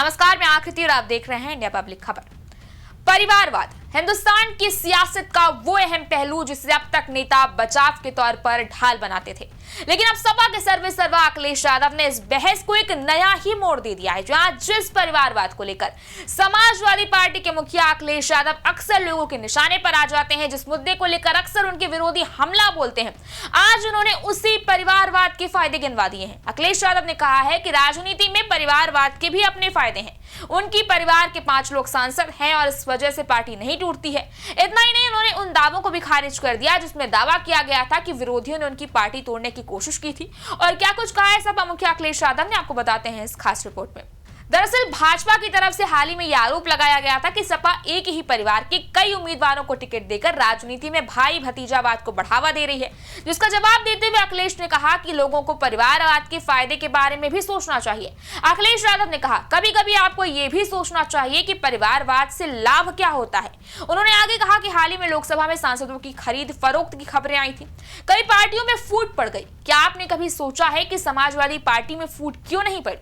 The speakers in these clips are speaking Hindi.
नमस्कार, मैं आकृति और आप देख रहे हैं इंडिया पब्लिक खबर। परिवारवाद हिंदुस्तान की सियासत का वो अहम पहलू जिसे अब तक नेता बचाव के तौर पर ढाल बनाते थे, लेकिन अब सपा के सर्वेसर्वा अखिलेश यादव ने इस बहस को एक नया ही मोड़ दे दिया है। जहां जिस परिवारवाद को लेकर समाजवादी पार्टी के मुखिया अखिलेश यादव अक्सर लोगों के निशाने पर आ जाते हैं, जिस मुद्दे को लेकर अक्सर उनके विरोधी हमला बोलते हैं, आज उन्होंने उसी परिवारवाद के फायदे गिनवा दिए हैं। अखिलेश यादव ने कहा है कि राजनीति में परिवारवाद के भी अपने फायदे हैं। उनकी परिवार के 5 लोग सांसद हैं और इस वजह से पार्टी नहीं टूटती है। इतना ही नहीं, उन्होंने उन दावों को भी खारिज कर दिया जिसमें दावा किया गया था कि विरोधियों ने उनकी पार्टी तोड़ने की कोशिश की थी। और क्या कुछ कहा है सपा मुखिया अखिलेश यादव ने, आपको बताते हैं इस खास रिपोर्ट में। दरअसल भाजपा की तरफ से हाल ही में यह आरोप लगाया गया था कि सपा एक ही परिवार के कई उम्मीदवारों को टिकट देकर राजनीति में भाई भतीजावाद को बढ़ावा दे रही है, जिसका जवाब देते हुए अखिलेश ने कहा कि लोगों को परिवारवाद के फायदे के बारे में भी सोचना चाहिए। अखिलेश यादव ने कहा, कभी कभी आपको यह भी सोचना चाहिए कि परिवारवाद से लाभ क्या होता है। उन्होंने आगे कहा कि हाल ही में लोकसभा में सांसदों की खरीद फरोख्त की खबरें आई थी, कई पार्टियों में फूट पड़ गई। क्या आपने कभी सोचा है कि समाजवादी पार्टी में फूट क्यों नहीं पड़ी?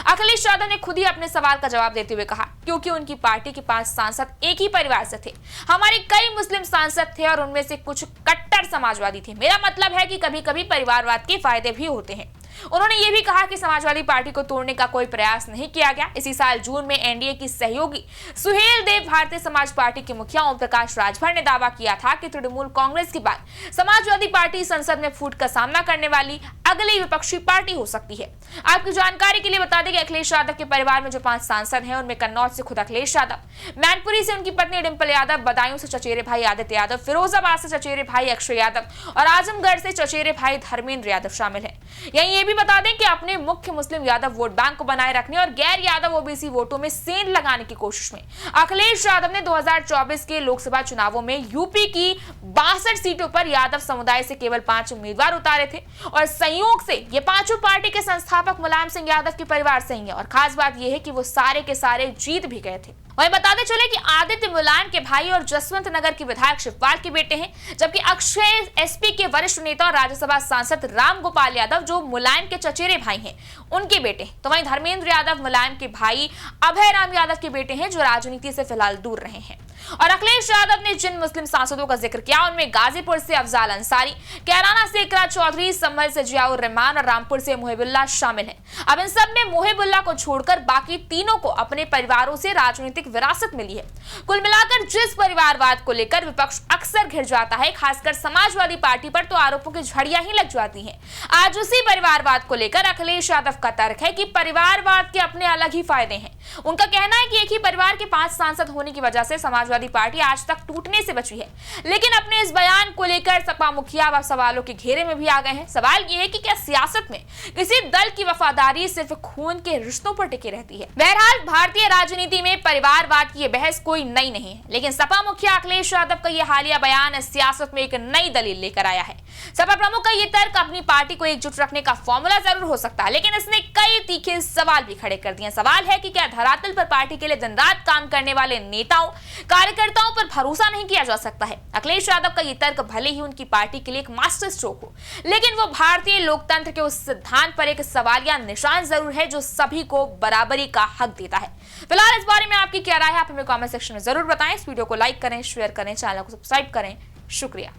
अखिलेश यादव ने खुद ही अपने सवाल का जवाब देते हुए कहा, क्योंकि उनकी पार्टी के 5 सांसद एक ही परिवार से थे। हमारे कई मुस्लिम सांसद थे और उनमें से कुछ कट्टर समाजवादी थे। मेरा मतलब है कि कभी कभी परिवारवाद के फायदे भी होते हैं। उन्होंने ये भी कहा कि समाजवादी पार्टी को तोड़ने का कोई प्रयास नहीं किया गया। इसी साल जून में एनडीए की सहयोगी सुहेल देव भारतीय समाज पार्टी के मुखिया ओम प्रकाश राजभर ने दावा किया था कि तृणमूल कांग्रेस के बाद समाजवादी पार्टी संसद में फूट का सामना करने वाली अगली विपक्षी पार्टी हो सकती है। आपकी जानकारी के लिए बता दें कि अखिलेश यादव के परिवार में जो 5 सांसद हैं, उनमें कन्नौज से खुद अखिलेश यादव, मैनपुरी से उनकी पत्नी डिंपल यादव, बदायूं से चचेरे भाई आदित्य यादव, फिरोजाबाद से चचेरे भाई अक्षय यादव और आजमगढ़ से चचेरे भाई धर्मेंद्र यादव शामिल है। यही ये भी बता दें कि अपने मुख्य मुस्लिम यादव वोट बैंक को बनाए रखने और गैर यादव ओबीसी वोटों में सेंध लगाने की कोशिश में अखिलेश यादव ने 2024 के लोकसभा चुनावों में यूपी की 62 सीटों पर यादव समुदाय से केवल 5 उम्मीदवार उतारे थे और संयोग से ये 5 पार्टी के संस्थापक मुलायम सिंह यादव के परिवार से ही है। और खास बात यह है कि वो सारे के सारे जीत भी गए थे। वहीं बताते चले कि आदित्य मुलायम के भाई और जसवंत नगर के विधायक शिवपाल के बेटे हैं, जबकि अक्षय एसपी के वरिष्ठ नेता और राज्यसभा सांसद राम गोपाल यादव जो मुलायम के चचेरे भाई हैं, उनके बेटे। तो वहीं धर्मेंद्र यादव मुलायम के भाई अभय राम यादव के बेटे हैं, जो राजनीति से फिलहाल दूर रहे हैं। और अखिलेश यादव ने जिन मुस्लिम सांसदों का जिक्र किया, उनमें गाजीपुर से अफजाल अंसारी, कैराना से इकरा चौधरी, संभल से जियाउर रहमान और रामपुर से मोहिबुल्लाह शामिल हैं। अब इन सब में मोहिबुल्लाह को छोड़कर बाकी तीनों को अपने परिवारों से राजनीतिक विरासत मिली है। कुल मिलाकर जिस परिवारवाद को लेकर विपक्ष अक्सर घिर जाता है, खासकर समाजवादी पार्टी पर, तो आरोपों की झड़ियां ही लग जाती हैं। आज उसी परिवारवाद को लेकर अखिलेश यादव का तर्क है कि परिवारवाद के अपने अलग ही फायदे हैं। उनका कहना है कि एक ही परिवार के 5 सांसद होने की वजह से समाजवादी पार्टी आज तक टूटने से बची है। लेकिन अपने इस बयान को लेकर सपा मुखिया अब सवालों के घेरे में भी आ गए हैं। सवाल यह है कि क्या सियासत में किसी दल की वफादारी सिर्फ खून के रिश्तों पर टिकी रहती है? बहरहाल भारतीय राजनीति में परिवारवाद की यह बहस कोई नई नहीं है, लेकिन सपा मुखिया अखिलेश यादव का यह हालिया बयान सियासत में एक नई दलील लेकर आया है। सपा प्रमुख का यह तर्क अपनी पार्टी को एकजुट रखने का फॉर्मूला जरूर हो सकता है, लेकिन इसने कई तीखे सवाल भी खड़े कर दिए। सवाल है कि क्या धरातल पर पार्टी के लिए दिन रात काम करने वाले नेताओं कार्यकर्ताओं पर भरोसा नहीं किया जा सकता है? अखिलेश यादव का यह तर्क भले ही उनकी पार्टी के लिए एक मास्टर स्ट्रोक हो, लेकिन वो भारतीय लोकतंत्र के उस सिद्धांत पर एक सवालिया निशान जरूर है जो सभी को बराबरी का हक देता है। फिलहाल इस बारे में आपकी क्या राय है, आप हमें कमेंट सेक्शन में जरूर बताएं। इस वीडियो को लाइक करें, शेयर करें, चैनल को सब्सक्राइब करें। शुक्रिया।